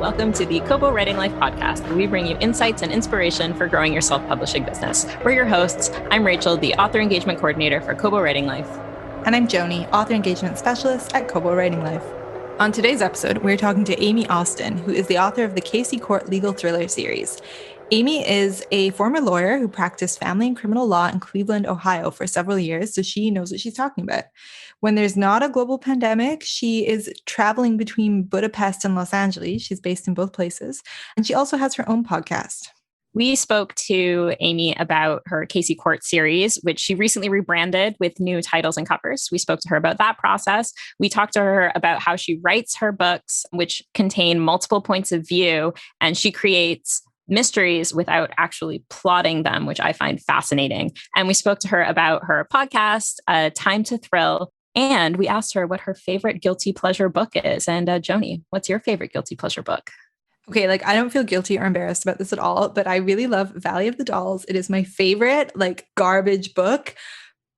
welcome to the Kobo Writing Life podcast, where we bring you insights and inspiration for growing your self-publishing business. We're your hosts. I'm Rachel, the author engagement coordinator for Kobo Writing Life. And I'm Joni, author engagement specialist at Kobo Writing Life. On today's episode, we're talking to Aime Austin, who is the author of the Casey Cort Legal Thrillers series. Aime is a former lawyer who practiced family and criminal law in Cleveland, Ohio for several years, so she knows what she's talking about. When there's not a global pandemic, she is traveling between Budapest and Los Angeles. She's based in both places, and she also has her own podcast. We spoke to Aime about her Casey Cort series, which she recently rebranded with new titles and covers. We spoke to her about that process. We talked to her about how she writes her books, which contain multiple points of view, and she creates mysteries without actually plotting them, which I find fascinating. And we spoke to her about her podcast, Time to Thrill, and we asked her what her favorite guilty pleasure book is. And Joni, what's your favorite guilty pleasure book? Okay, I don't feel guilty or embarrassed about this at all, but I really love Valley of the Dolls. It is my favorite, garbage book.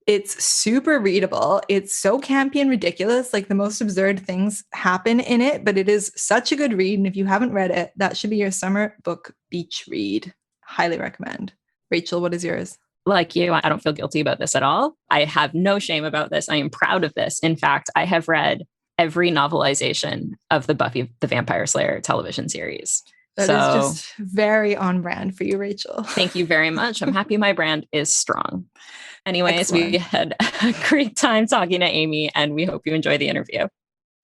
It's super readable. It's so campy and ridiculous. The most absurd things happen in it, but it is such a good read. And if you haven't read it, that should be your summer book beach read. Highly recommend. Rachel, what is yours? Like you, I don't feel guilty about this at all. I have no shame about this. I am proud of this. In fact, I have read every novelization of the Buffy the Vampire Slayer television series. That is just very on brand for you, Rachel. Thank you very much. I'm happy my brand is strong. Anyways, Excellent. We had a great time talking to Aime, and we hope you enjoy the interview.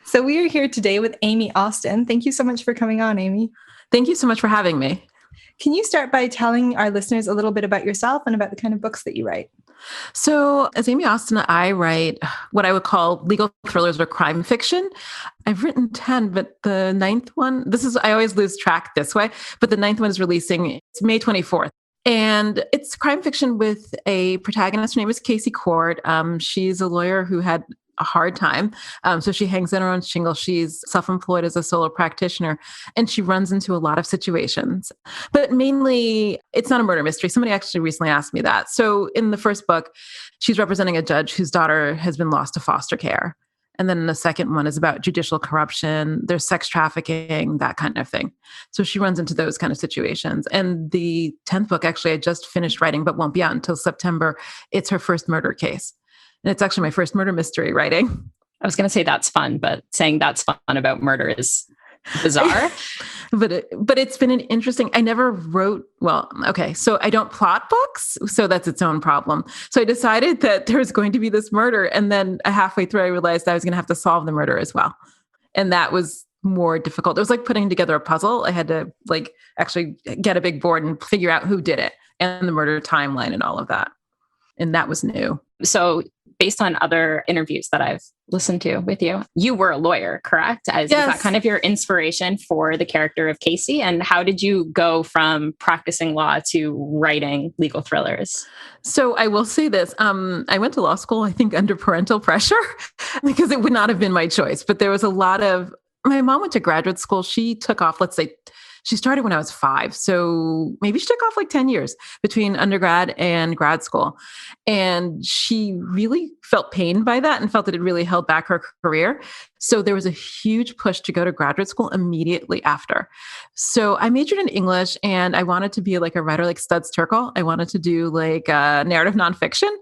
So we are here today with Aime Austin. Thank you so much for coming on, Aime. Thank you so much for having me. Can you start by telling our listeners a little bit about yourself and about the kind of books that you write? So as Aime Austin, I write what I would call legal thrillers or crime fiction. I've written 10, but the ninth one, I always lose track this way, but the ninth one is releasing, it's May 24th. And it's crime fiction with a protagonist. Her name is Casey Cort. She's a lawyer who had a hard time. So she hangs in her own shingle. She's self-employed as a solo practitioner, and she runs into a lot of situations. But mainly, it's not a murder mystery. Somebody actually recently asked me that. So in the first book, she's representing a judge whose daughter has been lost to foster care. And then the second one is about judicial corruption. There's sex trafficking, that kind of thing. So she runs into those kind of situations. And the 10th book, actually, I just finished writing, but won't be out until September. It's her first murder case. And it's actually my first murder mystery writing. I was going to say that's fun, but saying that's fun about murder is bizarre. But it's been an interesting, I never wrote, so I don't plot books. So that's its own problem. So I decided that there was going to be this murder. And then halfway through, I realized I was going to have to solve the murder as well. And that was more difficult. It was like putting together a puzzle. I had to actually get a big board and figure out who did it and the murder timeline and all of that. And that was new. So based on other interviews that I've listened to with you, you were a lawyer, correct? Is that kind of your inspiration for the character of Casey? And how did you go from practicing law to writing legal thrillers? So I will say this. I went to law school, I think, under parental pressure because it would not have been my choice. But there was my mom went to graduate school. She took off, she started when I was 5. So maybe she took off 10 years between undergrad and grad school. And she really felt pained by that and felt that it really held back her career. So there was a huge push to go to graduate school immediately after. So I majored in English and I wanted to be a writer like Studs Terkel. I wanted to do narrative nonfiction,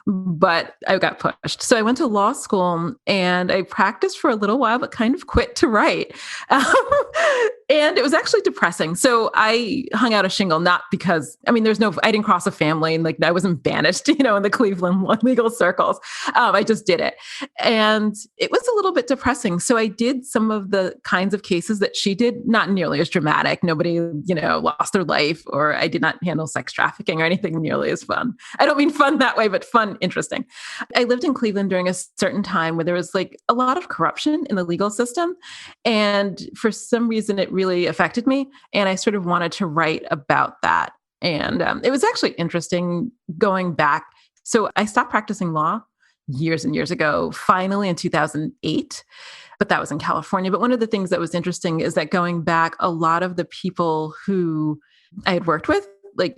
but I got pushed. So I went to law school and I practiced for a little while, but kind of quit to write. And it was actually depressing. So I hung out a shingle, not because, I didn't cross a family and I wasn't banished, in the Cleveland legal circles. I just did it. And it was a little bit depressing. So I did some of the kinds of cases that she did, not nearly as dramatic. Nobody, lost their life, or I did not handle sex trafficking or anything nearly as fun. I don't mean fun that way, but fun, interesting. I lived in Cleveland during a certain time where there was a lot of corruption in the legal system. And for some reason, it really affected me. And I sort of wanted to write about that. And it was actually interesting going back. So I stopped practicing law years and years ago, finally in 2008, but that was in California. But one of the things that was interesting is that going back, a lot of the people who I had worked with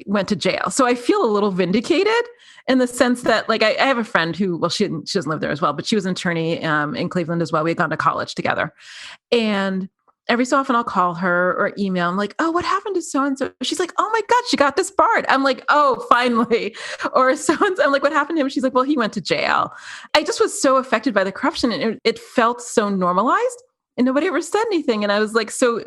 went to jail. So I feel a little vindicated in the sense that I have a friend who, she doesn't live there as well, but she was an attorney in Cleveland as well. We had gone to college together. And every so often I'll call her or email. I'm like, oh, what happened to so-and-so? She's like, oh my God, she got disbarred. I'm like, oh, finally. Or so-and-so, I'm like, what happened to him? She's like, well, he went to jail. I just was so affected by the corruption, and it felt so normalized and nobody ever said anything. And I was like, so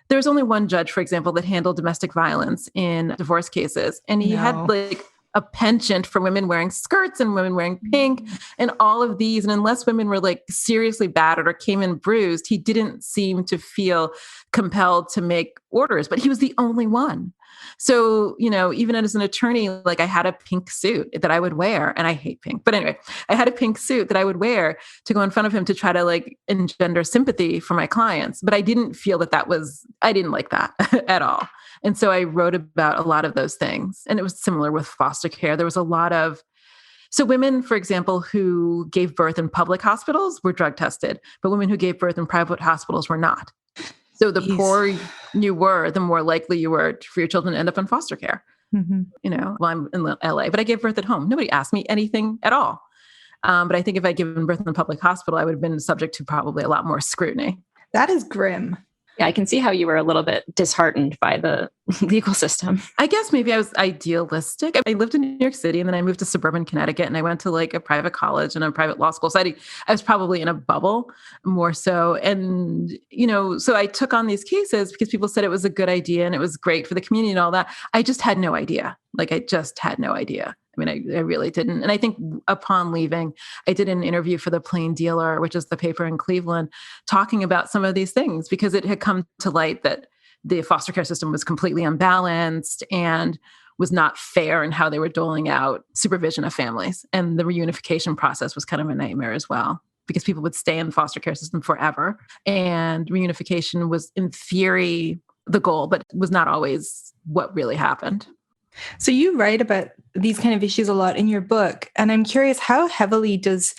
there was only one judge, for example, that handled domestic violence in divorce cases. And he had like a penchant for women wearing skirts and women wearing pink and all of these. And unless women were like seriously battered or came in bruised, he didn't seem to feel compelled to make orders, but he was the only one. So, even as an attorney, like I had a pink suit that I would wear, and I hate pink, but anyway, I had a pink suit that I would wear to go in front of him to try to like engender sympathy for my clients. But I didn't feel I didn't like that at all. And so I wrote about a lot of those things. And it was similar with foster care. There was a lot of, so women, for example, who gave birth in public hospitals were drug tested, but women who gave birth in private hospitals were not. So the poorer you were, the more likely you were for your children to end up in foster care. Well, I'm in LA, but I gave birth at home. Nobody asked me anything at all. But I think if I'd given birth in a public hospital, I would have been subject to probably a lot more scrutiny. That is grim. Yeah, I can see how you were a little bit disheartened by the legal system. I guess maybe I was idealistic. I lived in New York City, and then I moved to suburban Connecticut, and I went to like a private college and a private law school. So I was probably in a bubble more so. And, so I took on these cases because people said it was a good idea and it was great for the community and all that. I just had no idea. I really didn't. And I think upon leaving, I did an interview for the Plain Dealer, which is the paper in Cleveland, talking about some of these things because it had come to light that the foster care system was completely unbalanced and was not fair in how they were doling out supervision of families. And the reunification process was kind of a nightmare as well, because people would stay in the foster care system forever. And reunification was, in theory, the goal, but was not always what really happened. So you write about these kind of issues a lot in your book. And I'm curious, how heavily that's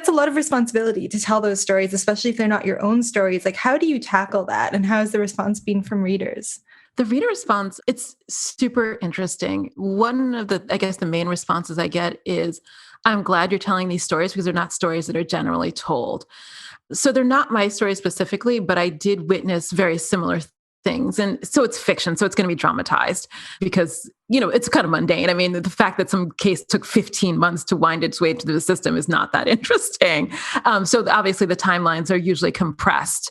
a lot of responsibility to tell those stories, especially if they're not your own stories. Like, how do you tackle that? And how has the response been from readers? The reader response, it's super interesting. One of the main responses I get is, I'm glad you're telling these stories because they're not stories that are generally told. So they're not my stories specifically, but I did witness very similar things. And so it's fiction. So it's going to be dramatized because, it's kind of mundane. I mean, the fact that some case took 15 months to wind its way through the system is not that interesting. So obviously the timelines are usually compressed.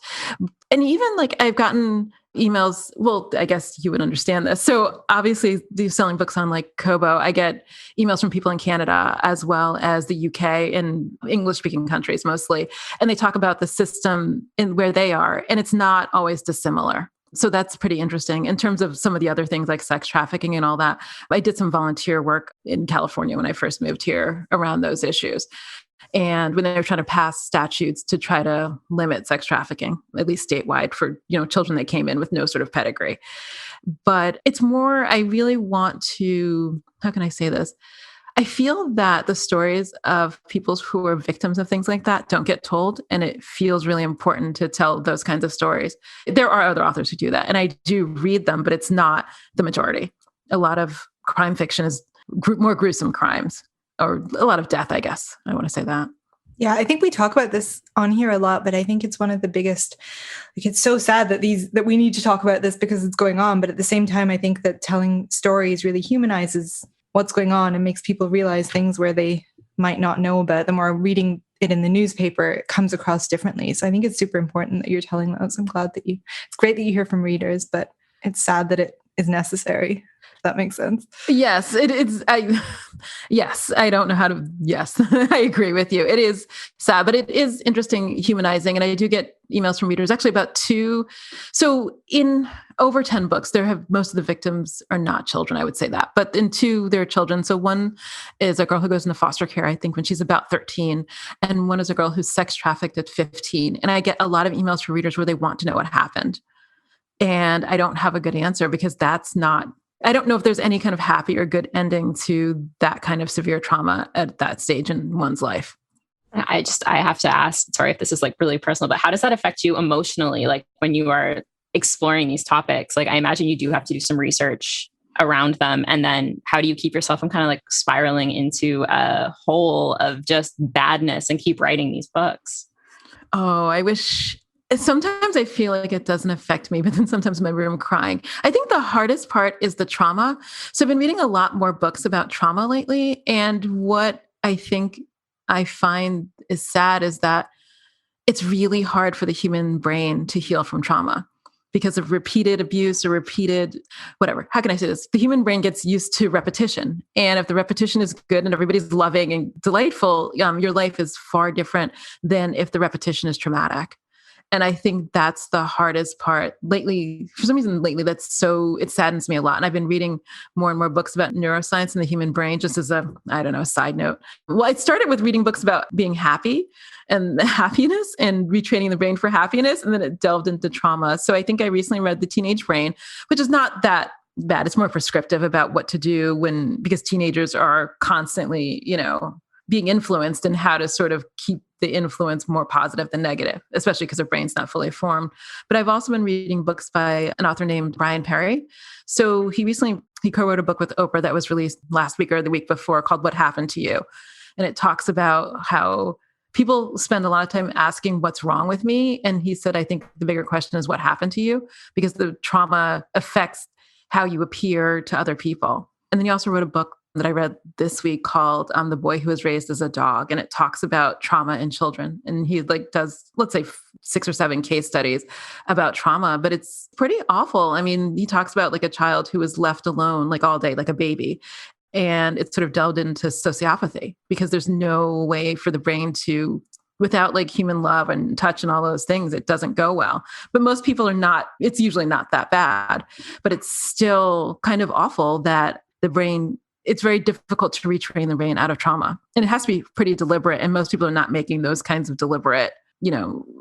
And even I've gotten emails, well, I guess you would understand this. So obviously they're selling books on Kobo. I get emails from people in Canada as well as the UK and English speaking countries mostly. And they talk about the system in where they are. And it's not always dissimilar. So that's pretty interesting. In terms of some of the other things like sex trafficking and all that, I did some volunteer work in California when I first moved here around those issues. And when they were trying to pass statutes to try to limit sex trafficking, at least statewide for, children that came in with no sort of pedigree. But it's more, I really want to, how can I say this? I feel that the stories of people who are victims of things like that don't get told. And it feels really important to tell those kinds of stories. There are other authors who do that. And I do read them, but it's not the majority. A lot of crime fiction is more gruesome crimes, or a lot of death, I guess. I want to say that. Yeah, I think we talk about this on here a lot, but I think it's one of the biggest, it's so sad that we need to talk about this because it's going on. But at the same time, I think that telling stories really humanizes what's going on and makes people realize things where they might not know about them, or reading it in the newspaper, it comes across differently. So I think it's super important that you're telling those. I'm glad that it's great that you hear from readers, but it's sad that it is necessary. If that makes sense. Yes, yes, I don't know how to, yes, I agree with you. It is sad, but it is interesting, humanizing. And I do get emails from readers actually about so in over 10 books, most of the victims are not children, I would say that, but in 2, they're children. So one is a girl who goes into foster care, I think when she's about 13, and one is a girl who's sex trafficked at 15. And I get a lot of emails from readers where they want to know what happened. And I don't have a good answer because I don't know if there's any kind of happy or good ending to that kind of severe trauma at that stage in one's life. I have to ask, sorry if this is really personal, but how does that affect you emotionally? When you are exploring these topics, I imagine you do have to do some research around them. And then how do you keep yourself from kind of spiraling into a hole of just badness and keep writing these books? Oh, I wish Sometimes I feel like it doesn't affect me, but then sometimes maybe I'm crying. I think the hardest part is the trauma. So I've been reading a lot more books about trauma lately. And what I think I find is sad is that it's really hard for the human brain to heal from trauma because of repeated abuse or repeated whatever. How can I say this? The human brain gets used to repetition. And if the repetition is good and everybody's loving and delightful, your life is far different than if the repetition is traumatic. And I think that's the hardest part lately. For some reason lately, it saddens me a lot. And I've been reading more and more books about neuroscience and the human brain, just as a side note. Well, I started with reading books about being happy and happiness and retraining the brain for happiness. And then it delved into trauma. So I think I recently read The Teenage Brain, which is not that bad. It's more prescriptive about what to do because teenagers are constantly, being influenced and how to sort of keep the influence more positive than negative, especially because their brain's not fully formed. But I've also been reading books by an author named Brian Perry. So he co-wrote a book with Oprah that was released last week or the week before called What Happened to You? And it talks about how people spend a lot of time asking what's wrong with me. And he said, I think the bigger question is what happened to you, because the trauma affects how you appear to other people. And then he also wrote a book that I read this week called The Boy Who Was Raised as a Dog. And it talks about trauma in children. And he does, let's say 6 or 7 case studies about trauma, but it's pretty awful. I mean, he talks about a child who was left alone all day, like a baby. And it's sort of delved into sociopathy because there's no way for the brain to, without human love and touch and all those things, it doesn't go well. But most people it's usually not that bad, but it's still kind of awful that the brain, it's very difficult to retrain the brain out of trauma. And it has to be pretty deliberate. And most people are not making those kinds of deliberate,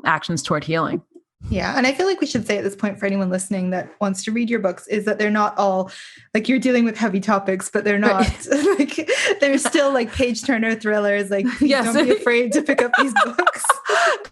actions toward healing. Yeah. And I feel like we should say at this point for anyone listening that wants to read your books is that they're not all you're dealing with heavy topics, but they're not they're still page turner thrillers. Yes. Don't be afraid to pick up these books.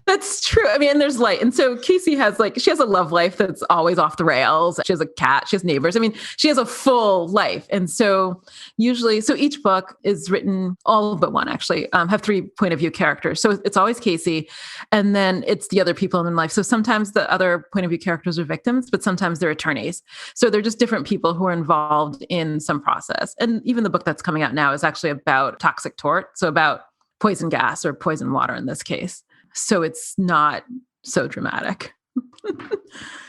That's true. I mean, and there's light. And so Casey has she has a love life that's always off the rails. She has a cat, she has neighbors. I mean, she has a full life. And so each book is written, all but one actually, have 3 point of view characters. So it's always Casey. And then it's the other people in their life. So sometimes the other point of view characters are victims, but sometimes they're attorneys. So they're just different people who are involved in some process. And even the book that's coming out now is actually about toxic tort. So about poison gas or poison water in this case. So it's not so dramatic.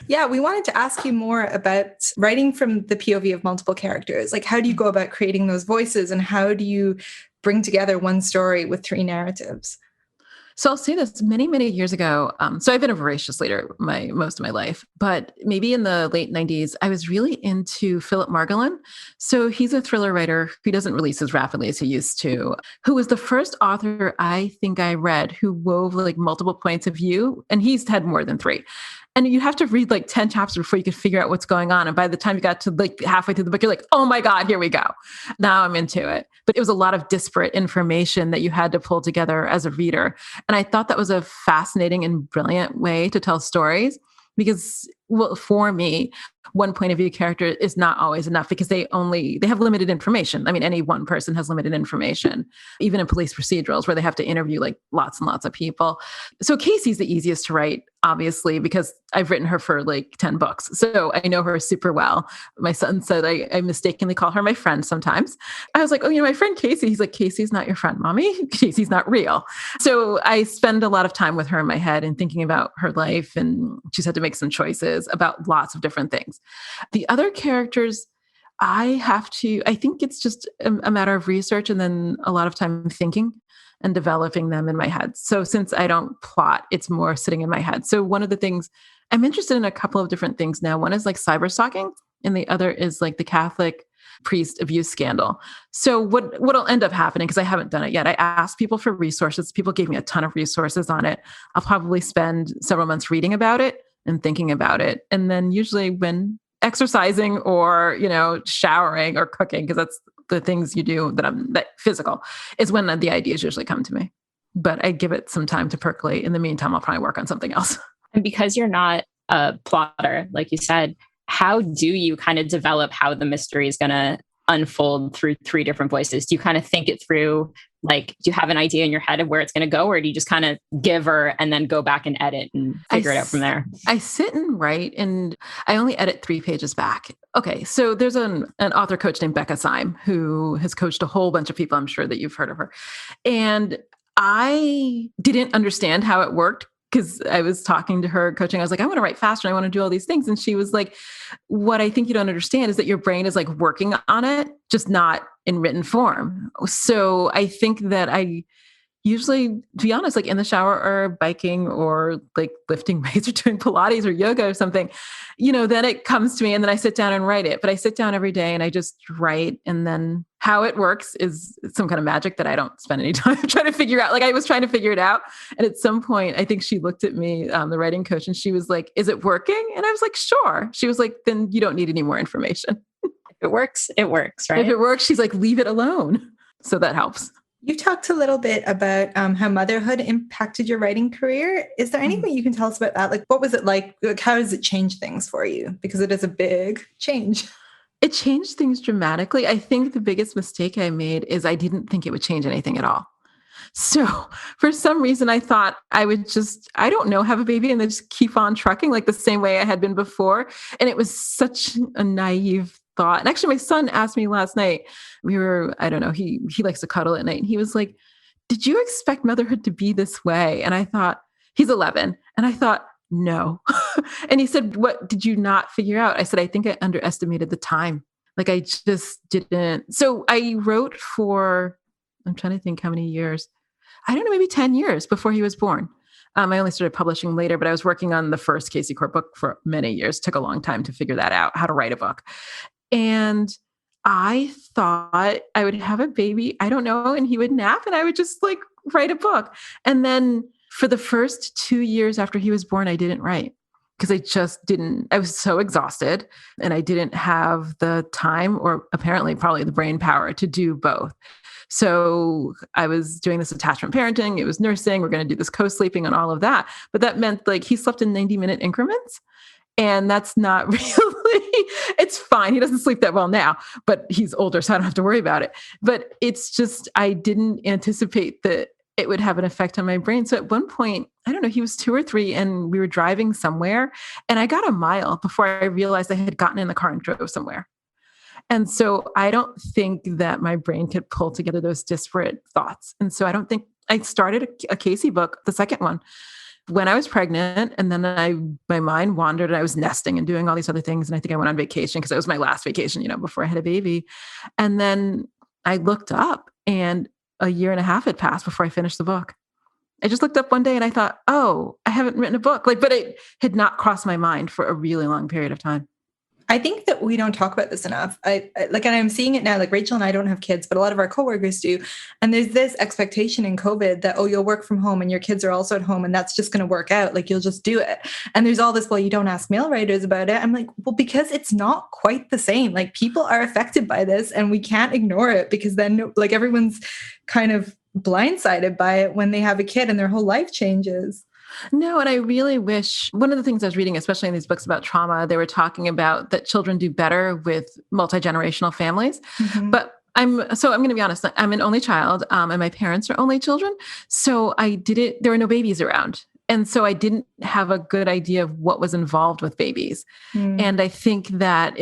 Yeah, we wanted to ask you more about writing from the POV of multiple characters. How do you go about creating those voices and how do you bring together one story with 3 narratives? So I'll say this many, many years ago. So I've been a voracious reader most of my life, but maybe in the late 90s, I was really into Philip Margolin. So he's a thriller writer. He doesn't release as rapidly as he used to, who was the first author I think I read who wove multiple points of view. And he's had more than 3. And you have to read 10 chapters before you can figure out what's going on. And by the time you got to halfway through the book, you're oh my God, here we go. Now I'm into it. But it was a lot of disparate information that you had to pull together as a reader. And I thought that was a fascinating and brilliant way to tell stories because, for me, one point of view character is not always enough because they have limited information. I mean, any one person has limited information, even in police procedurals where they have to interview lots and lots of people. So Casey's the easiest to write, obviously, because I've written her for 10 books. So I know her super well. My son said I mistakenly call her my friend sometimes. I was my friend Casey. He's Casey's not your friend, mommy. Casey's not real. So I spend a lot of time with her in my head and thinking about her life. And she's had to make some choices about lots of different things. The other characters, I think it's just a matter of research and then a lot of time thinking and developing them in my head. So since I don't plot, it's more sitting in my head. So one of the things I'm interested in a couple of different things now. One is cyber stalking and the other is the Catholic priest abuse scandal. So what'll end up happening, because I haven't done it yet, I asked people for resources. People gave me a ton of resources on it. I'll probably spend several months reading about it and thinking about it. And then usually when exercising or, showering or cooking, because that's the things you do that physical, is when the ideas usually come to me. But I give it some time to percolate. In the meantime, I'll probably work on something else. And because you're not a plotter, like you said, how do you kind of develop how the mystery is going to unfold through three different voices? Do you kind of think it through? Like, do you have an idea in your head of where it's going to go, or do you just kind of give her and then go back and edit and figure it out from there? I sit and write, and I only edit 3 pages back. Okay, so there's an author coach named Becca Syme who has coached a whole bunch of people. I'm sure that you've heard of her. And I didn't understand how it worked because I was talking to her, coaching. I was like, I want to write faster. I want to do all these things. And she was like, what I think you don't understand is that your brain is like working on it, just not in written form. So I think that I usually, to be honest, like in the shower or biking or like lifting weights or doing Pilates or yoga or something, then it comes to me and then I sit down and write it. But I sit down every day and I just write. And then how it works is some kind of magic that I don't spend any time trying to figure out. Like I was trying to figure it out. And at some point, I think she looked at me, the writing coach, and she was like, is it working? And I was like, sure. She was like, then you don't need any more information. If it works, right? If it works, she's like, leave it alone. So that helps. You talked a little bit about how motherhood impacted your writing career. Is there anything you can tell us about that? Like, what was it like? How does it change things for you? Because it is a big change. It changed things dramatically. I think the biggest mistake I made is I didn't think it would change anything at all. So for some reason, I thought I would just, I don't know, have a baby and then just keep on trucking like the same way I had been before. And it was such a naive thought. And actually, my son asked me last night, I don't know, he likes to cuddle at night. And he was like, did you expect motherhood to be this way? And I thought, he's 11. And I thought, no. And he said, what did you not figure out? I said, I think I underestimated the time. Like I just didn't. So I wrote for, I'm trying to think how many years. I don't know, maybe 10 years before he was born. I only started publishing later, but I was working on the first Casey Cort book for many years. It took a long time to figure that out, how to write a book. And I thought I would have a baby, I don't know, and he would nap and I would just like write a book. And then for the first 2 years after he was born, I didn't write because I was so exhausted and I didn't have the time or apparently probably the brain power to do both. So I was doing this attachment parenting, it was nursing, we're going to do this co-sleeping and all of that. But that meant like he slept in 90-minute increments. And that's not really, it's fine. He doesn't sleep that well now, but he's older, so I don't have to worry about it. But it's just, I didn't anticipate that it would have an effect on my brain. So at one point, I don't know, he was 2 or 3 and we were driving somewhere and I got a mile before I realized I had gotten in the car and drove somewhere. And so I don't think that my brain could pull together those disparate thoughts. And so I don't think I started a Casey book, the second one, when I was pregnant, and then my mind wandered and I was nesting and doing all these other things. And I think I went on vacation because it was my last vacation, before I had a baby. And then I looked up and a year and a half had passed before I finished the book. I just looked up one day and I thought, oh, I haven't written a book. But it had not crossed my mind for a really long period of time. I think that we don't talk about this enough. And I'm seeing it now, like Rachel and I don't have kids, but a lot of our coworkers do. And there's this expectation in COVID that, you'll work from home and your kids are also at home and that's just going to work out. Like you'll just do it. And there's all this, well, you don't ask male writers about it. I'm like, well, because it's not quite the same. Like people are affected by this and we can't ignore it because then like everyone's kind of blindsided by it when they have a kid and their whole life changes. No, and I really wish, one of the things I was reading, especially in these books about trauma, they were talking about that children do better with multi-generational families. Mm-hmm. But I'm going to be honest, I'm an only child and my parents are only children. So there were no babies around. And so I didn't have a good idea of what was involved with babies. Mm. And I think that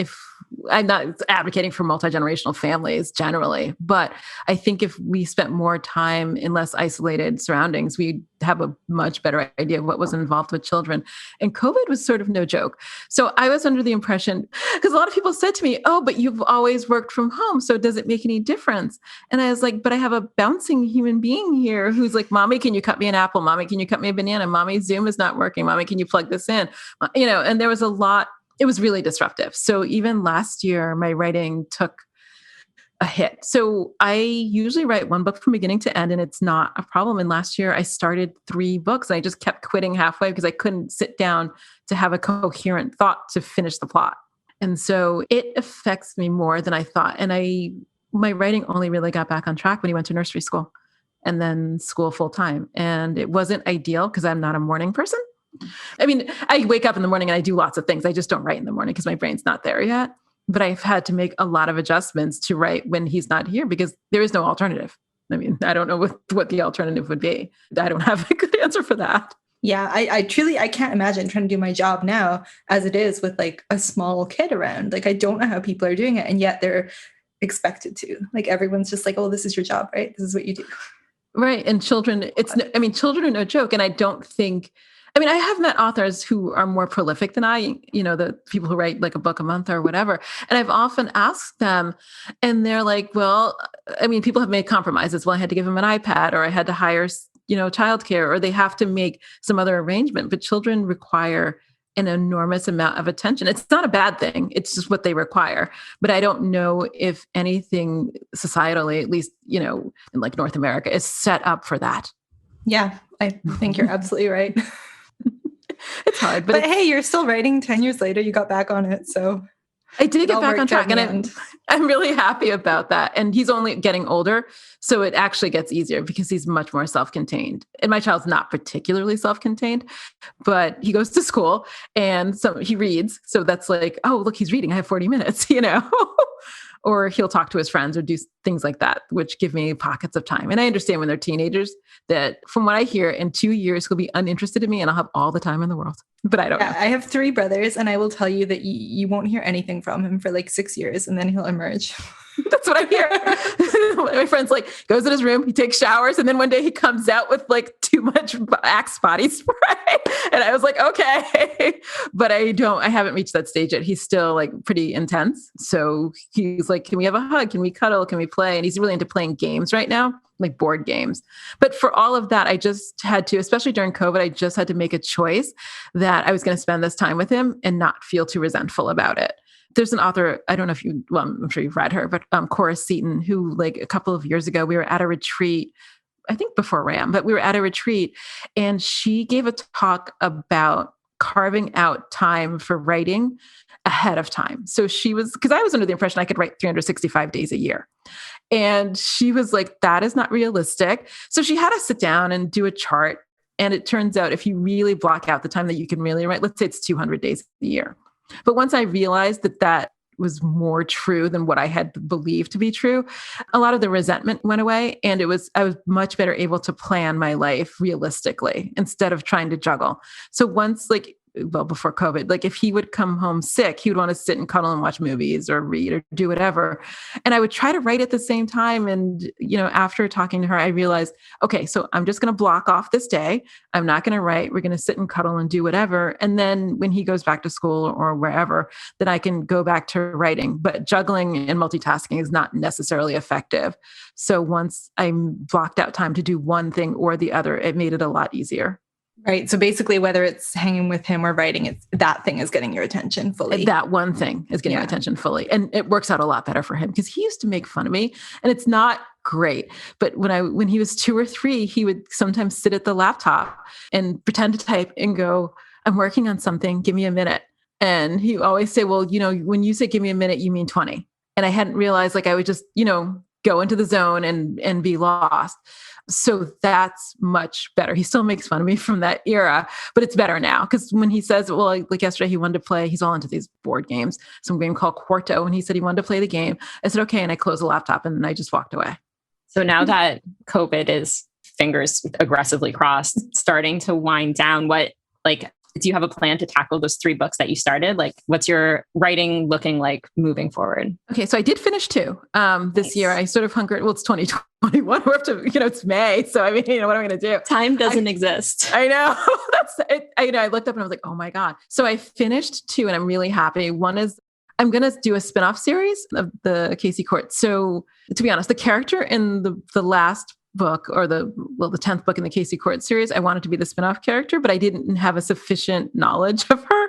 I'm not advocating for multi-generational families generally, but I think if we spent more time in less isolated surroundings, we'd have a much better idea of what was involved with children. And COVID was sort of no joke. So I was under the impression, because a lot of people said to me, oh, but you've always worked from home. So does it make any difference? And I was like, but I have a bouncing human being here who's like, Mommy, can you cut me an apple? Mommy, can you cut me a banana? Mommy, Zoom is not working. Mommy, can you plug this in? And there was a lot. It was really disruptive. So even last year, my writing took a hit. So I usually write one book from beginning to end, and it's not a problem. And last year I started 3 books and I just kept quitting halfway because I couldn't sit down to have a coherent thought to finish the plot. And so it affects me more than I thought. And my writing only really got back on track when he went to nursery school and then school full time. And it wasn't ideal because I'm not a morning person. I mean, I wake up in the morning and I do lots of things. I just don't write in the morning because my brain's not there yet. but I've had to make a lot of adjustments to write when he's not here because there is no alternative. I mean, I don't know what the alternative would be. I don't have a good answer for that. Yeah, I truly, I can't imagine trying to do my job now as it is with like a small kid around. Like, I don't know how people are doing it. And yet they're expected to. Like, everyone's just like, oh, this is your job, right? This is what you do. Right. And children, children are no joke. And I have met authors who are more prolific than I, the people who write like a book a month or whatever. And I've often asked them and they're like, well, people have made compromises. Well, I had to give them an iPad or I had to hire, childcare, or they have to make some other arrangement, but children require an enormous amount of attention. It's not a bad thing. It's just what they require. But I don't know if anything societally, at least, in like North America, is set up for that. Yeah, I think you're absolutely right. It's hard, but hey, you're still writing 10 years later. You got back on it. So I did get back on track and I'm really happy about that. And he's only getting older. So it actually gets easier because he's much more self-contained. And my child's not particularly self-contained, but he goes to school and so he reads. So that's like, oh, look, he's reading. I have 40 minutes, or he'll talk to his friends or do things like that, which give me pockets of time. And I understand when they're teenagers that from what I hear in 2 years, he'll be uninterested in me and I'll have all the time in the world, but I don't know. I have 3 brothers and I will tell you that you won't hear anything from him for like 6 years and then he'll emerge. That's what I hear. My friend's like, goes in his room, he takes showers, and then one day he comes out with like too much Axe body spray. And I was like, okay. But I haven't reached that stage yet. He's still like pretty intense. So he's like, can we have a hug? Can we cuddle? Can we play? And he's really into playing games right now, like board games. But for all of that, I just had to, especially during COVID, I just had to make a choice that I was going to spend this time with him and not feel too resentful about it. There's an author, I don't know if I'm sure you've read her, but Cora Seaton, who like a couple of years ago, we were at a retreat, I think before RAM, but we were at a retreat and she gave a talk about carving out time for writing ahead of time. So because I was under the impression I could write 365 days a year. And she was like, that is not realistic. So she had us sit down and do a chart. And it turns out if you really block out the time that you can really write, let's say it's 200 days a year. But once I realized that was more true than what I had believed to be true, a lot of the resentment went away. And I was much better able to plan my life realistically instead of trying to juggle. So once before COVID, like if he would come home sick, he would want to sit and cuddle and watch movies or read or do whatever. And I would try to write at the same time. And, after talking to her, I realized, okay, so I'm just going to block off this day. I'm not going to write. We're going to sit and cuddle and do whatever. And then when he goes back to school or wherever, then I can go back to writing. But juggling and multitasking is not necessarily effective. So once I blocked out time to do one thing or the other, it made it a lot easier. Right. So basically, whether it's hanging with him or writing, that thing is getting your attention fully. That one thing is getting my attention fully. And it works out a lot better for him because he used to make fun of me and it's not great. But when he was 2 or 3, he would sometimes sit at the laptop and pretend to type and go, I'm working on something. Give me a minute. And he always say, well, when you say give me a minute, you mean 20. And I hadn't realized I would just, go into the zone and be lost. So that's much better. He still makes fun of me from that era, but it's better now. Because when he says, well, like yesterday he wanted to play, he's all into these board games, some game called Quarto. And he said he wanted to play the game. I said, okay. And I closed the laptop and then I just walked away. So now that COVID is, fingers aggressively crossed, starting to wind down, do you have a plan to tackle those 3 books that you started? Like, what's your writing looking like moving forward? Okay. So I did finish 2 this year. I sort of hunkered. Well, it's 2021. We're up to, it's May. So I mean, what am I going to do? Time doesn't exist. I know. That's it. I looked up and I was like, oh my God. So I finished 2 and I'm really happy. One is I'm going to do a spinoff series of the Casey Cort. So to be honest, the character in the last book or the 10th book in the Casey Cort series, I wanted to be the spinoff character, but I didn't have a sufficient knowledge of her.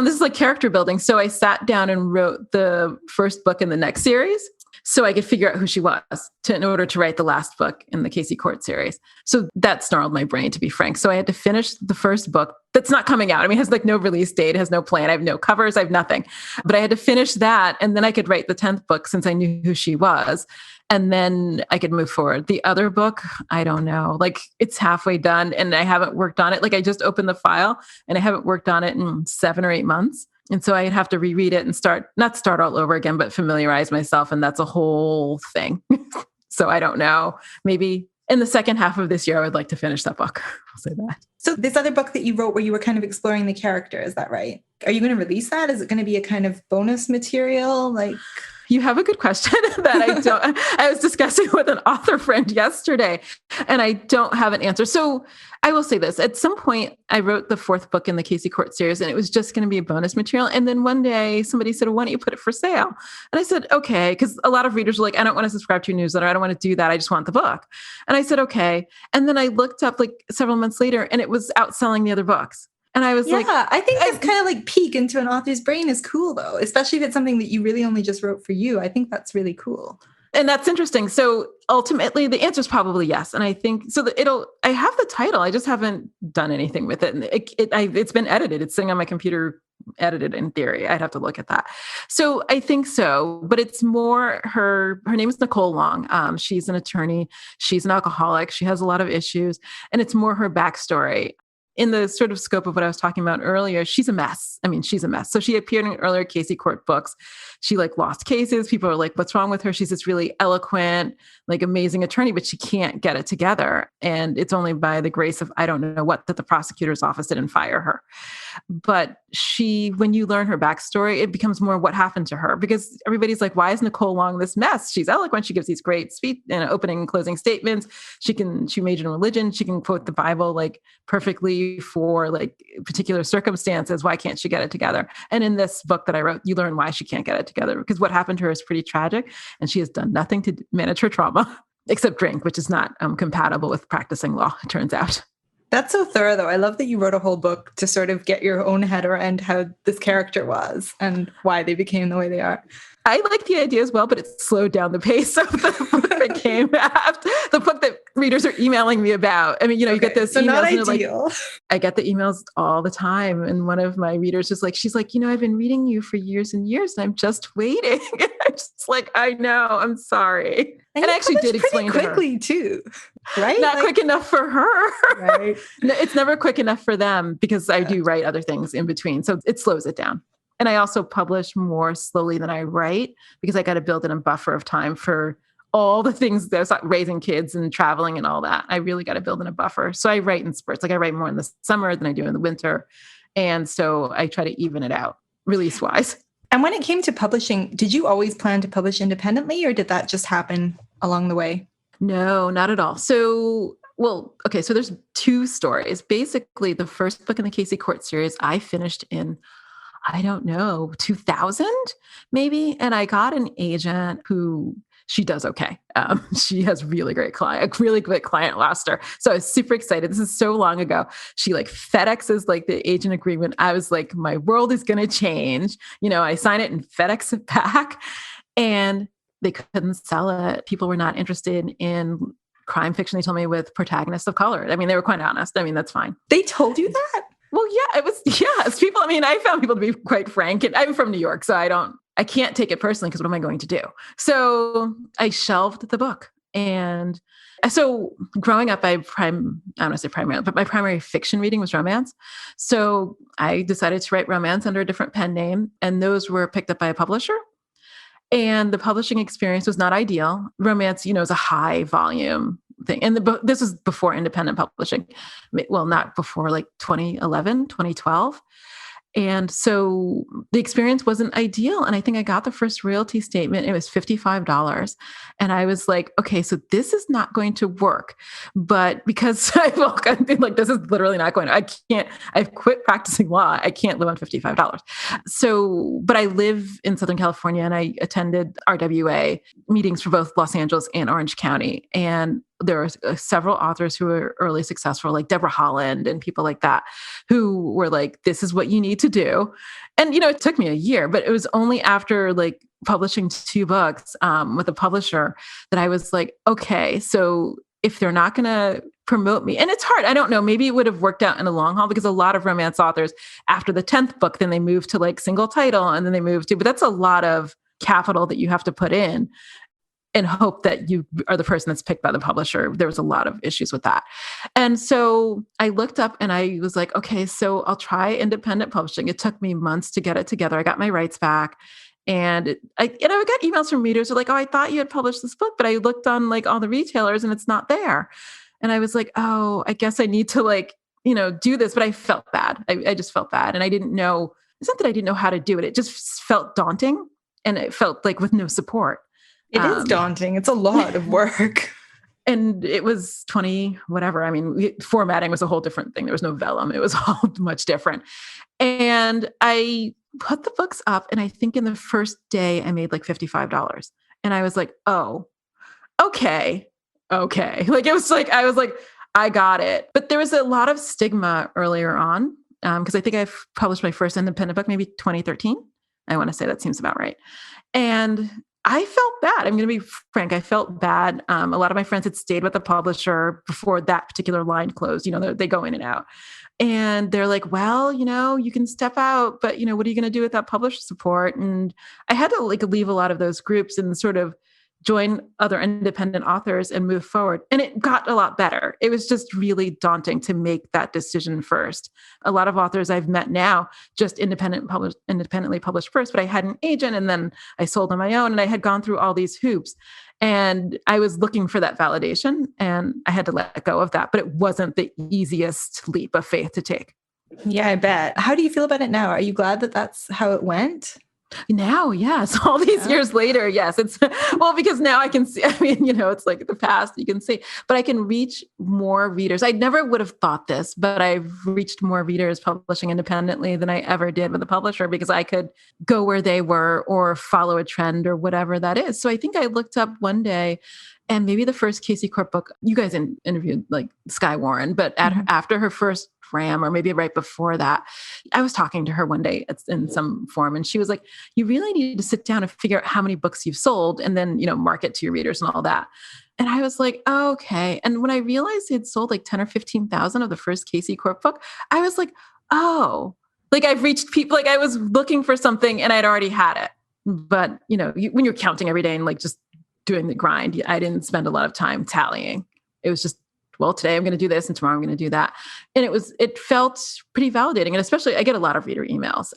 This is like character building. So I sat down and wrote the first book in the next series so I could figure out who she was in order to write the last book in the Casey Cort series. So that snarled my brain, to be frank. So I had to finish the first book that's not coming out. I mean, it has like no release date, it has no plan. I have no covers, I have nothing, but I had to finish that. And then I could write the 10th book since I knew who she was. And then I could move forward. The other book, I don't know, like it's halfway done and I haven't worked on it. Like I just opened the file and I haven't worked on it in 7 or 8 months. And so I'd have to reread it and not start all over again, but familiarize myself. And that's a whole thing. So I don't know, maybe in the second half of this year, I would like to finish that book. I'll say that. So this other book that you wrote where you were kind of exploring the character, is that right? Are you going to release that? Is it going to be a kind of bonus material? Like, you have a good question that I was discussing with an author friend yesterday, and I don't have an answer. So I will say this. At some point, I wrote the fourth book in the Casey Cort series, and it was just going to be a bonus material. And then one day somebody said, well, why don't you put it for sale? And I said, okay, because a lot of readers were like, I don't want to subscribe to your newsletter. I don't want to do that. I just want the book. And I said, okay. And then I looked up like several months later, and it was outselling the other books. And I was like, I think this kind of like peek into an author's brain is cool though, especially if it's something that you really only just wrote for you. I think that's really cool. And that's interesting. So ultimately the answer is probably yes. And I think so that I have the title. I just haven't done anything with it. And it's been edited. It's sitting on my computer edited in theory. I'd have to look at that. So I think so, but it's more her name is Nicole Long. She's an attorney. She's an alcoholic. She has a lot of issues, and it's more her backstory. In the sort of scope of what I was talking about earlier, she's a mess. I mean, she's a mess. So she appeared in earlier Casey Cort books. She like lost cases. People are like, what's wrong with her? She's this really eloquent, like amazing attorney, but she can't get it together. And it's only by the grace of, I don't know what, that the prosecutor's office didn't fire her. But when you learn her backstory, it becomes more what happened to her, because everybody's like, why is Nicole Long this mess? She's eloquent. She gives these great speech and opening and closing statements. She majored in religion. She can quote the Bible like perfectly for like particular circumstances. Why can't she get it together? And in this book that I wrote, you learn why she can't get it together, because what happened to her is pretty tragic, and she has done nothing to manage her trauma except drink, which is not compatible with practicing law, it turns out. That's so thorough, though. I love that you wrote a whole book to sort of get your own head around how this character was and why they became the way they are. I like the idea as well, but it slowed down the pace of the book that came after the book that readers are emailing me about. I mean, you get those so emails. Not and ideal. Like, I get the emails all the time. And one of my readers is like, she's like, I've been reading you for years and years, and I'm just waiting. And I'm just like, I know, I'm sorry. And I actually did explain quickly too, right? Not quick enough for her. Right. No, it's never quick enough for them, because I do write other things in between. So it slows it down. And I also publish more slowly than I write, because I got to build in a buffer of time for all the things that's like raising kids and traveling and all that. I really got to build in a buffer. So I write in spurts. Like I write more in the summer than I do in the winter. And so I try to even it out release wise. And when it came to publishing, did you always plan to publish independently, or did that just happen along the way? No, not at all. So there's two stories. Basically, the first book in the Casey Cort series, I finished in, I don't know, 2000 maybe. And I got an agent who, she does okay. She has really great client, a really good client last her. So I was super excited. This is so long ago. She like FedExes like the agent agreement. I was like, my world is going to change. I sign it and FedEx it back, and they couldn't sell it. People were not interested in crime fiction, they told me, with protagonists of color. I mean, they were quite honest. I mean, that's fine. They told you that? Well, yeah, it was, yes. People, I mean, I found people to be quite frank, and I'm from New York, so I can't take it personally, because what am I going to do? So I shelved the book. And so growing up, I don't want to say primarily, but my primary fiction reading was romance. So I decided to write romance under a different pen name, and those were picked up by a publisher. And the publishing experience was not ideal. Romance, is a high volume thing. And this was before independent publishing. Well, not before like 2011, 2012. And so the experience wasn't ideal. And I think I got the first royalty statement. It was $55. And I was like, okay, so this is not going to work. But because I'm like, this is literally not going to, I've quit practicing law. I can't live on $55. So, but I live in Southern California, and I attended RWA meetings for both Los Angeles and Orange County. And there are several authors who were early successful, like Deborah Holland and people like that, who were like, this is what you need to do. And, it took me a year, but it was only after like publishing 2 books with a publisher that I was like, okay, so if they're not going to promote me, and it's hard, I don't know, maybe it would have worked out in the long haul, because a lot of romance authors after the 10th book, then they move to like single title, and then they move to, but that's a lot of capital that you have to put in. and hope that you are the person that's picked by the publisher. There was a lot of issues with that. And so I looked up and I was like, okay, so I'll try independent publishing. It took me months to get it together. I got my rights back. And I got emails from readers who were like, oh, I thought you had published this book, but I looked on like all the retailers and it's not there. And I was like, oh, I guess I need to like, do this. But I felt bad. I just felt bad. And I didn't know, it's not that I didn't know how to do it. It just felt daunting. And it felt like with no support. It is daunting. It's a lot of work. And it was 20, whatever. I mean, formatting was a whole different thing. There was no vellum. It was all much different. And I put the books up. And I think in the first day I made like $55. And I was like, oh, okay. Like, it was like, I was like, I got it. But there was a lot of stigma earlier on. Because I think I've published my first independent book, maybe 2013. I want to say that seems about right. And I felt bad. I'm going to be frank. I felt bad. A lot of my friends had stayed with the publisher before that particular line closed. They go in and out. And they're like, well, you can step out, but what are you going to do without publisher support? And I had to like leave a lot of those groups and sort of join other independent authors and move forward. And it got a lot better. It was just really daunting to make that decision first. A lot of authors I've met now just independently published first, but I had an agent and then I sold on my own and I had gone through all these hoops. And I was looking for that validation and I had to let go of that, but it wasn't the easiest leap of faith to take. Yeah, I bet. How do you feel about it now? Are you glad that that's how it went? Now, yes. All these years later, yes. It's because now I can see, it's like the past you can see, but I can reach more readers. I never would have thought this, but I've reached more readers publishing independently than I ever did with a publisher because I could go where they were or follow a trend or whatever that is. So I think I looked up one day and maybe the first Casey Cort book, you guys interviewed like Skye Warren, but after her first ram or maybe right before that, I was talking to her one day in some form and she was like, you really need to sit down and figure out how many books you've sold and then, market to your readers and all that. And I was like, oh, okay. And when I realized it sold like 10 or 15,000 of the first Casey Cort book, I was like, oh, like I've reached people, like I was looking for something and I'd already had it. But, when you're counting every day and like just doing the grind, I didn't spend a lot of time tallying. It was just, well, today I'm going to do this and tomorrow I'm going to do that. And it felt pretty validating. And especially I get a lot of reader emails,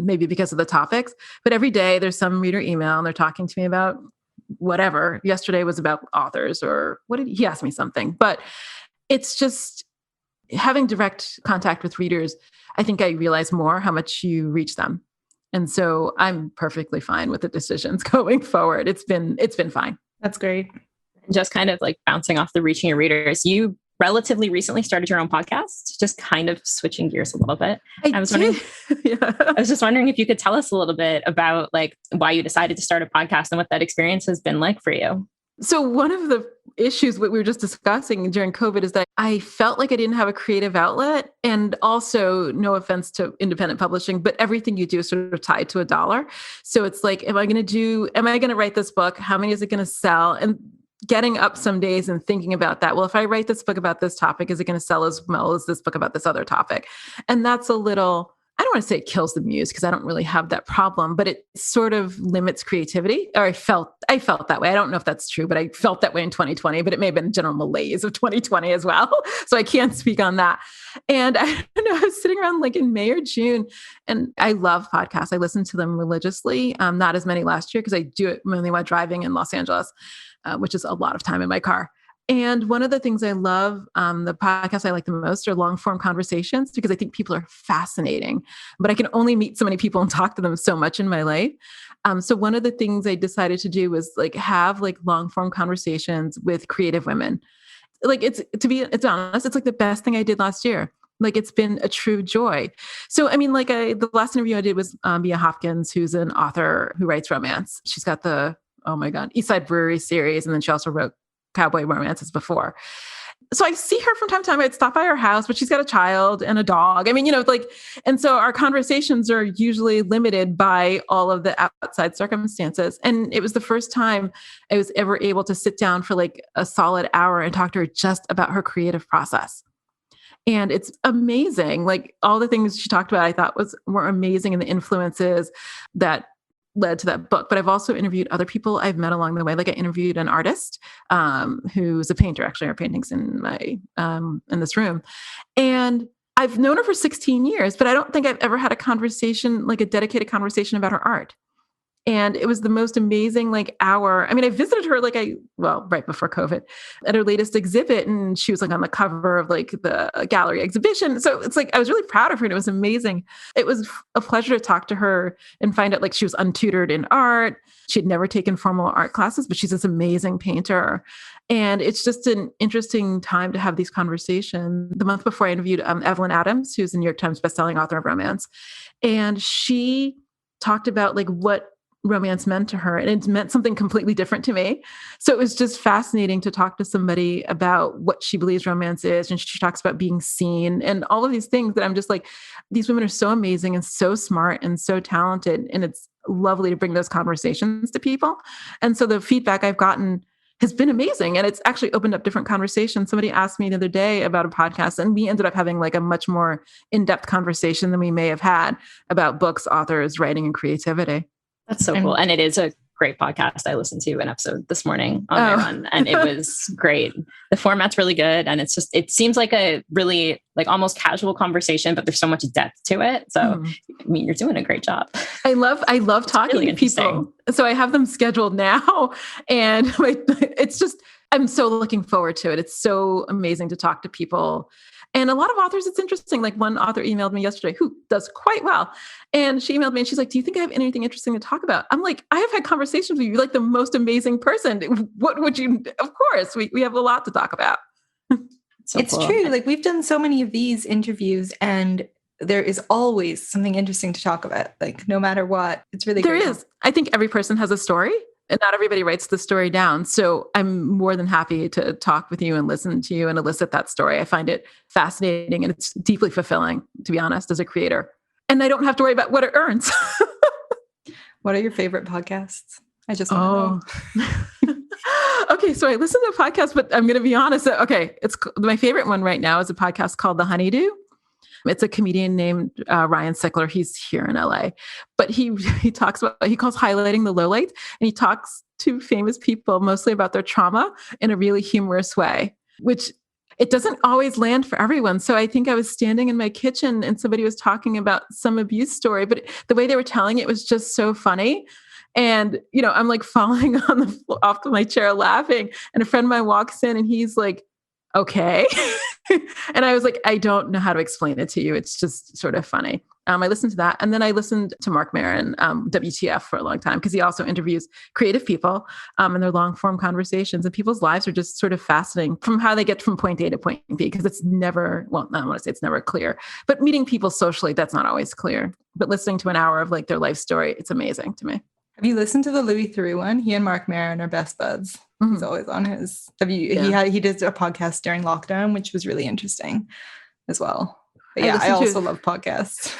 maybe because of the topics, but every day there's some reader email and they're talking to me about whatever. Yesterday was about authors or he asked me something, but it's just having direct contact with readers. I think I realize more how much you reach them. And so I'm perfectly fine with the decisions going forward. It's been fine. That's great. Just kind of like bouncing off the reaching your readers, you relatively recently started your own podcast, just kind of switching gears a little bit. I was just wondering if you could tell us a little bit about like why you decided to start a podcast and what that experience has been like for you. So one of the issues that we were just discussing during COVID is that I felt like I didn't have a creative outlet, and also no offense to independent publishing, but everything you do is sort of tied to a dollar. So it's like, am I going to write this book? How many is it going to sell? And getting up some days and thinking about that. Well, if I write this book about this topic, is it going to sell as well as this book about this other topic? And that's a little, I don't want to say it kills the muse because I don't really have that problem, but it sort of limits creativity. Or I felt that way. I don't know if that's true, but I felt that way in 2020, but it may have been general malaise of 2020 as well. So I can't speak on that. And I don't know, I was sitting around like in May or June, and I love podcasts. I listen to them religiously. Not as many last year because I do it mainly while driving in Los Angeles, which is a lot of time in my car. And one of the things I love, the podcasts I like the most are long form conversations because I think people are fascinating, but I can only meet so many people and talk to them so much in my life. So one of the things I decided to do was like have like long form conversations with creative women. Like it's honest, it's like the best thing I did last year. Like it's been a true joy. So, I mean, like the last interview I did was Mia Hopkins, who's an author who writes romance. She's got the, oh my God, East Side Brewery series. And then she also wrote cowboy romances before. So I see her from time to time. I'd stop by her house, but she's got a child and a dog. I mean, and so our conversations are usually limited by all of the outside circumstances. And it was the first time I was ever able to sit down for like a solid hour and talk to her just about her creative process. And it's amazing. Like all the things she talked about, I thought were amazing. And the influences that led to that book. But I've also interviewed other people I've met along the way. Like I interviewed an artist who's a painter. Actually, our paintings in my in this room, and I've known her for 16 years, but I don't think I've ever had a conversation, like a dedicated conversation about her art. And it was the most amazing hour. I mean, I visited her right before COVID at her latest exhibit. And she was on the cover of the gallery exhibition. So it's I was really proud of her and it was amazing. It was a pleasure to talk to her and find out she was untutored in art. She had never taken formal art classes, but she's this amazing painter. And it's just an interesting time to have these conversations. The month before I interviewed Evelyn Adams, who's a New York Times bestselling author of romance. And she talked about what romance meant to her. And it meant something completely different to me. So it was just fascinating to talk to somebody about what she believes romance is. And she talks about being seen and all of these things that I'm just these women are so amazing and so smart and so talented. And it's lovely to bring those conversations to people. And so the feedback I've gotten has been amazing. And it's actually opened up different conversations. Somebody asked me the other day about a podcast and we ended up having a much more in-depth conversation than we may have had about books, authors, writing, and creativity. That's so cool. And it is a great podcast. I listened to an episode this morning on my run and it was great. The format's really good. And it seems like a really almost casual conversation, but there's so much depth to it. So, I mean, you're doing a great job. I love talking really to people. So I have them scheduled now and it's just, I'm so looking forward to it. It's so amazing to talk to people. And a lot of authors, it's interesting. One author emailed me yesterday who does quite well. And she emailed me and she's like, do you think I have anything interesting to talk about? I'm like, I have had conversations with you. You're the most amazing person. What would you, of course, we have a lot to talk about. It's cool. True. We've done so many of these interviews and there is always something interesting to talk about. No matter what, it's really there great. is. I think every person has a story. And not everybody writes the story down. So I'm more than happy to talk with you and listen to you and elicit that story. I find it fascinating and it's deeply fulfilling, to be honest, as a creator. And I don't have to worry about what it earns. What are your favorite podcasts? I just want to know. Okay, so I listen to a podcast, but I'm going to be honest. Okay, it's my favorite one right now is a podcast called The Honeydew. It's a comedian named Ryan Sickler. He's here in LA, but he talks about, he calls highlighting the lowlights, and he talks to famous people mostly about their trauma in a really humorous way, which it doesn't always land for everyone. So I think I was standing in my kitchen and somebody was talking about some abuse story, but the way they were telling it was just so funny. And, I'm falling off my chair laughing, and a friend of mine walks in and he's like, okay. And I was like, I don't know how to explain it to you. It's just sort of funny. I listened to that. And then I listened to Mark Maron, WTF, for a long time, because he also interviews creative people in their long form conversations. And people's lives are just sort of fascinating from how they get from point A to point B, because it's never, I don't want to say it's never clear, but meeting people socially, that's not always clear. But listening to an hour of their life story, it's amazing to me. Have you listened to the Louis Theroux one? He and Mark Maron are best buds. Mm-hmm. He's always on his. He did a podcast during lockdown, which was really interesting as well. But I also love podcasts.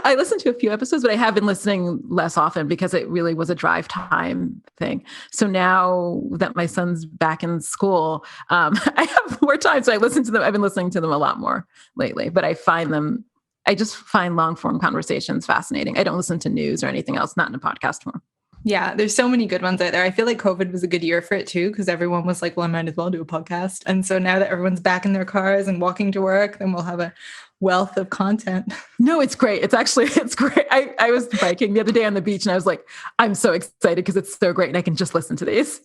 I listened to a few episodes, but I have been listening less often because it really was a drive time thing. So now that my son's back in school, I have more time. So I listen to them. I've been listening to them a lot more lately, but I just find long form conversations fascinating. I don't listen to news or anything else, not in a podcast form. Yeah, there's so many good ones out there. I feel like COVID was a good year for it too, because everyone was like, well, I might as well do a podcast. And so now that everyone's back in their cars and walking to work, then we'll have a wealth of content. No, it's great. It's great. I was biking the other day on the beach and I was like, I'm so excited because it's so great and I can just listen to these.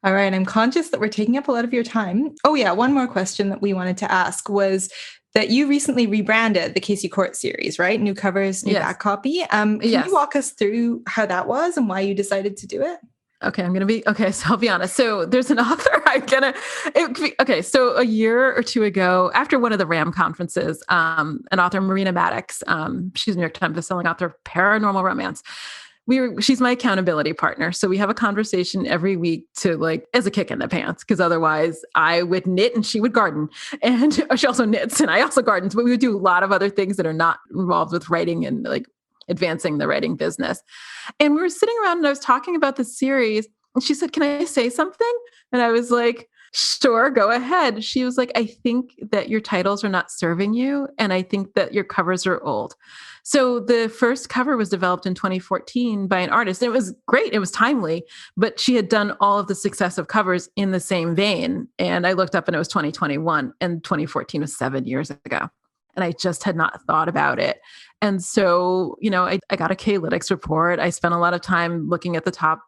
All right. I'm conscious that we're taking up a lot of your time. Oh yeah. One more question that we wanted to ask was that you recently rebranded the Casey Cort series, right? New covers, new back copy. Can you walk us through how that was and why you decided to do it? Okay, so I'll be honest. So there's an author so a year or two ago, after one of the RAM conferences, an author, Marina Maddox, she's a New York Times bestselling author of paranormal romance. She's my accountability partner. So we have a conversation every week to as a kick in the pants, because otherwise I would knit and she would garden, and she also knits and I also garden. But we would do a lot of other things that are not involved with writing and advancing the writing business. And we were sitting around and I was talking about the series and she said, can I say something? And I was like, sure, go ahead. She was like, I think that your titles are not serving you. And I think that your covers are old. So the first cover was developed in 2014 by an artist. It was great. It was timely, but she had done all of the successive covers in the same vein. And I looked up and it was 2021 and 2014 was 7 years ago. And I just had not thought about it. And so, I got a K-Lytics report. I spent a lot of time looking at the top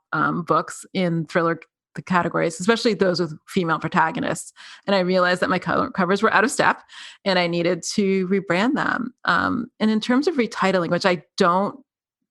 books in thriller the categories, especially those with female protagonists. And I realized that my covers were out of step and I needed to rebrand them. And in terms of retitling, which I don't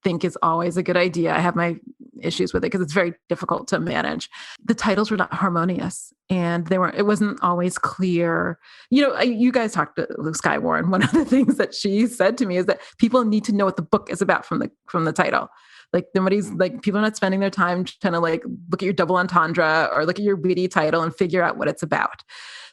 think is always a good idea, I have my issues with it because it's very difficult to manage. The titles were not harmonious and it wasn't always clear. You guys talked to Sky Warren. One of the things that she said to me is that people need to know what the book is about from the title. Like nobody's like, people are not spending their time trying to like look at your double entendre or look at your witty title and figure out what it's about.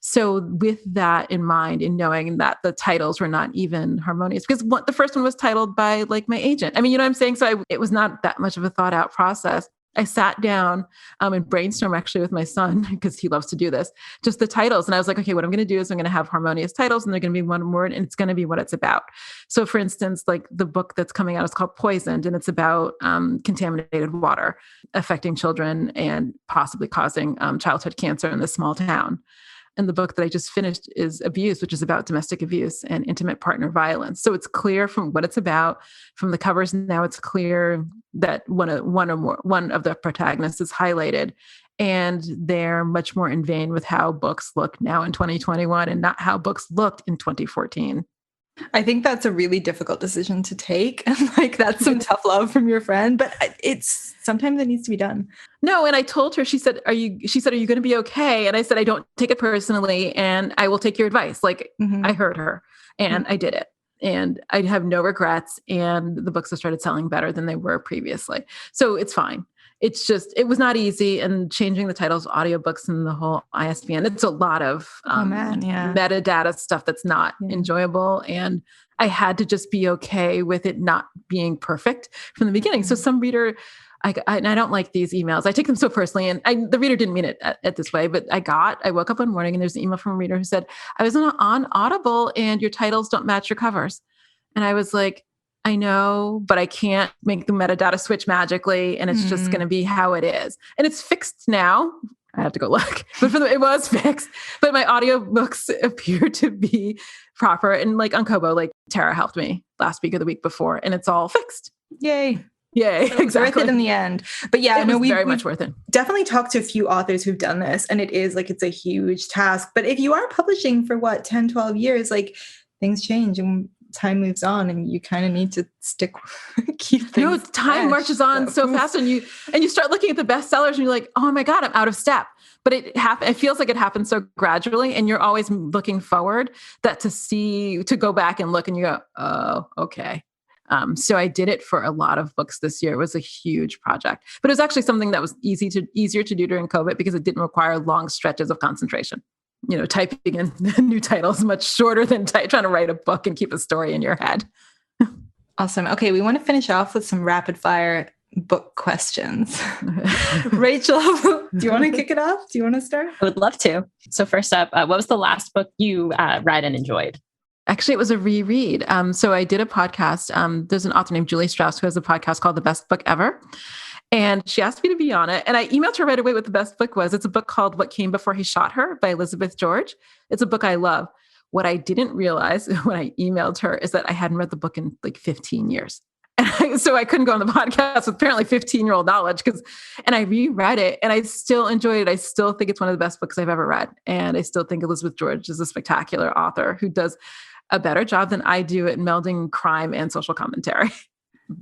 So with that in mind, and knowing that the titles were not even harmonious, because the first one was titled by like my agent. I mean, you know what I'm saying? So it was not that much of a thought out process. I sat down and brainstormed actually with my son, because he loves to do this, just the titles. And I was like, okay, what I'm going to do is I'm going to have harmonious titles and they're going to be one word and it's going to be what it's about. So for instance, like the book that's coming out is called Poisoned, and it's about contaminated water affecting children and possibly causing childhood cancer in this small town. And the book that I just finished is Abuse, which is about domestic abuse and intimate partner violence. So it's clear from what it's about, from the covers. Now it's clear that one of the protagonists is highlighted, and they're much more in vein with how books look now in 2021 and not how books looked in 2014. I think that's a really difficult decision to take. And like, that's some tough love from your friend, but sometimes it needs to be done. No. And I told her, she said, are you going to be okay? And I said, I don't take it personally and I will take your advice. Like I heard her and I did it and I have no regrets. And the books have started selling better than they were previously. So it's fine. It's just, it was not easy, and changing the titles of audiobooks and the whole ISBN, it's a lot of metadata stuff that's not enjoyable. And I had to just be okay with it not being perfect from the beginning. So some reader, I don't like these emails. I take them so personally, and the reader didn't mean it at this way, but I woke up one morning and there's an email from a reader who said, I was on Audible and your titles don't match your covers. And I was like, I know, but I can't make the metadata switch magically, and it's just going to be how it is. And it's fixed now. I have to go look, but it was fixed. But my audiobooks appear to be proper. And like on Kobo, like Tara helped me last week or the week before, and it's all fixed. Yay. So exactly. Worth it in the end. But yeah, it was very much worth it. Definitely talked to a few authors who've done this, and it's a huge task. But if you are publishing for 10, 12 years, like things change and time moves on, and you kind of need to keep things. No, time marches on so fast, and you start looking at the bestsellers, and you're like, oh my God, I'm out of step. But it feels like it happens so gradually, and you're always looking forward to go back and look, and you go, oh, okay. So I did it for a lot of books this year. It was a huge project, but it was actually something that was easier to do during COVID because it didn't require long stretches of concentration. Typing in new titles much shorter than trying to write a book and keep a story in your head. Awesome. Okay, we want to finish off with some rapid fire book questions. Rachel, do you want to kick it off? Do you want to start? I would love to. So first up, what was the last book you read and enjoyed? Actually, it was a reread. So I did a podcast. There's an author named Julie Strauss who has a podcast called The Best Book Ever. And she asked me to be on it. And I emailed her right away what the best book was. It's a book called What Came Before He Shot Her by Elizabeth George. It's a book I love. What I didn't realize when I emailed her is that I hadn't read the book in like 15 years. So I couldn't go on the podcast with apparently 15-year-old knowledge and I reread it and I still enjoyed it. I still think it's one of the best books I've ever read. And I still think Elizabeth George is a spectacular author who does a better job than I do at melding crime and social commentary.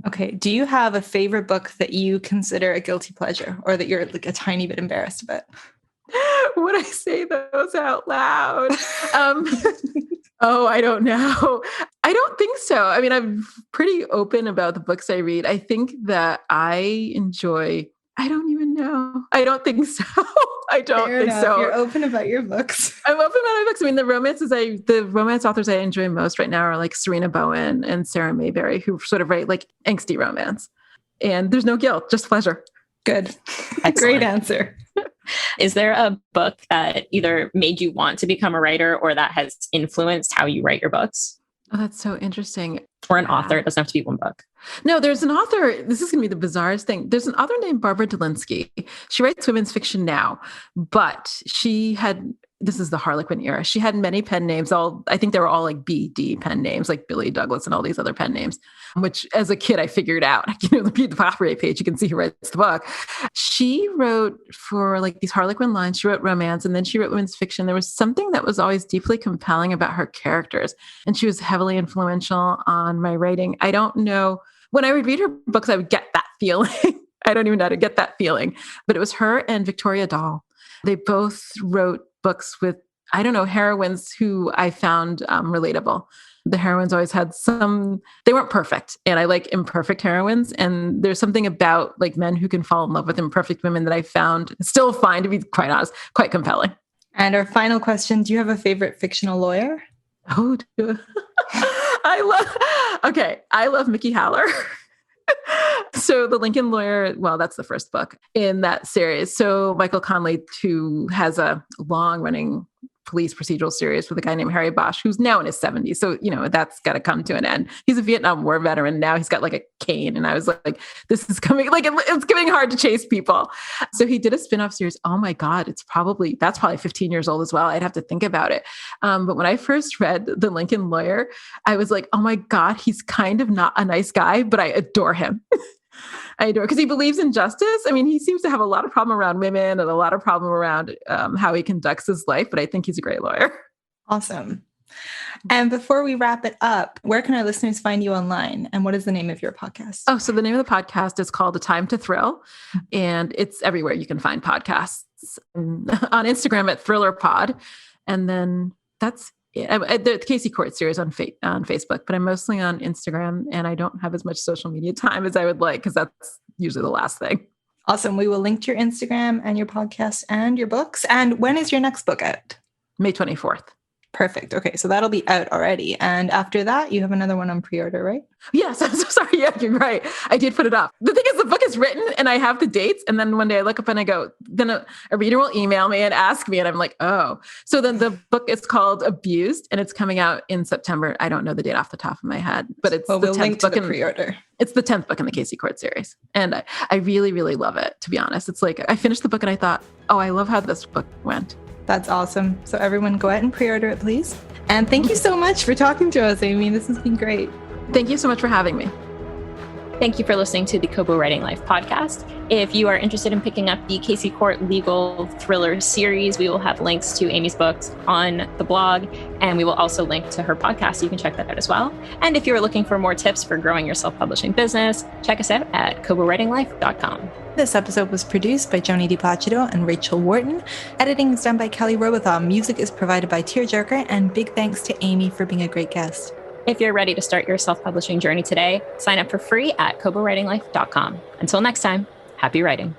Okay. Do you have a favorite book that you consider a guilty pleasure or that you're like a tiny bit embarrassed about? Would I say those out loud? Oh, I don't know. I don't think so. I mean, I'm pretty open about the books I read. I think that I don't even know. I don't think so. I don't Fair think enough. so. You're open about your books. I'm open about my books. I mean, the romance authors I enjoy most right now are like Serena Bowen and Sarah Mayberry, who sort of write like angsty romance. And there's no guilt, just pleasure. Good. Excellent. Great answer. Is there a book that either made you want to become a writer or that has influenced how you write your books? Oh, that's so interesting. Or an author? It doesn't have to be one book. No, there's an author. This is going to be the bizarrest thing. There's an author named Barbara Delinsky. She writes women's fiction now, but this is the Harlequin era. She had many pen names. I think they were all like BD pen names, like Billy Douglas and all these other pen names, which as a kid, I figured out. The copyright page, you can see who writes the book. She wrote for like these Harlequin lines. She wrote romance and then she wrote women's fiction. There was something that was always deeply compelling about her characters. And she was heavily influential on my writing. I don't know. When I would read her books, I would get that feeling. I don't even know how to get that feeling. But it was her and Victoria Dahl. They both wrote books with, heroines who I found relatable. The heroines always had they weren't perfect. And I like imperfect heroines. And there's something about like men who can fall in love with imperfect women that I still find, to be quite honest, quite compelling. And our final question, do you have a favorite fictional lawyer? Oh, I love Mickey Haller. So the Lincoln Lawyer, well, that's the first book in that series. So Michael Conley, who has a long-running police procedural series with a guy named Harry Bosch, who's now in his 70s. So, that's got to come to an end. He's a Vietnam War veteran. Now he's got like a cane. And I was like, this is coming, like it's getting hard to chase people. So he did a spinoff series. Oh my God, that's probably 15 years old as well. I'd have to think about it. But when I first read The Lincoln Lawyer, I was like, oh my God, he's kind of not a nice guy, but I adore him. Because he believes in justice. I mean, he seems to have a lot of problem around women and a lot of problem around how he conducts his life, but I think he's a great lawyer. Awesome. And before we wrap it up, where can our listeners find you online? And what is the name of your podcast? Oh, so the name of the podcast is called A Time to Thrill, and it's everywhere you can find podcasts. On Instagram at ThrillerPod. And then that's the Casey Cort series on Facebook, but I'm mostly on Instagram and I don't have as much social media time as I would like because that's usually the last thing. Awesome. We will link to your Instagram and your podcast and your books. And when is your next book out? May 24th. Perfect. Okay. So that'll be out already. And after that, you have another one on pre-order, right? Yes. I'm so sorry. Yeah, you're right. I did put it up. The thing is, the book is written and I have the dates. And then one day I look up and I go, then a reader will email me and ask me. And I'm like, oh. So then the book is called Abused and it's coming out in September. I don't know the date off the top of my head, but it's the 10th book in pre-order. It's the 10th book in the Casey Cort series. And I really, really love it, to be honest. It's like, I finished the book and I thought, oh, I love how this book went. That's awesome. So everyone go out and pre-order it, please. And thank you so much for talking to us, Aime. This has been great. Thank you so much for having me. Thank you for listening to the Kobo Writing Life podcast. If you are interested in picking up the Casey Cort Legal Thrillers series, we will have links to Aime's books on the blog, and we will also link to her podcast, so you can check that out as well. And if you're looking for more tips for growing your self-publishing business, check us out at kobowritinglife.com. This episode was produced by Joni DiPlacido and Rachel Wharton. Editing is done by Kelly Robotham. Music is provided by Tearjerker, and big thanks to Aime for being a great guest. If you're ready to start your self-publishing journey today, sign up for free at kobowritinglife.com. Until next time, happy writing.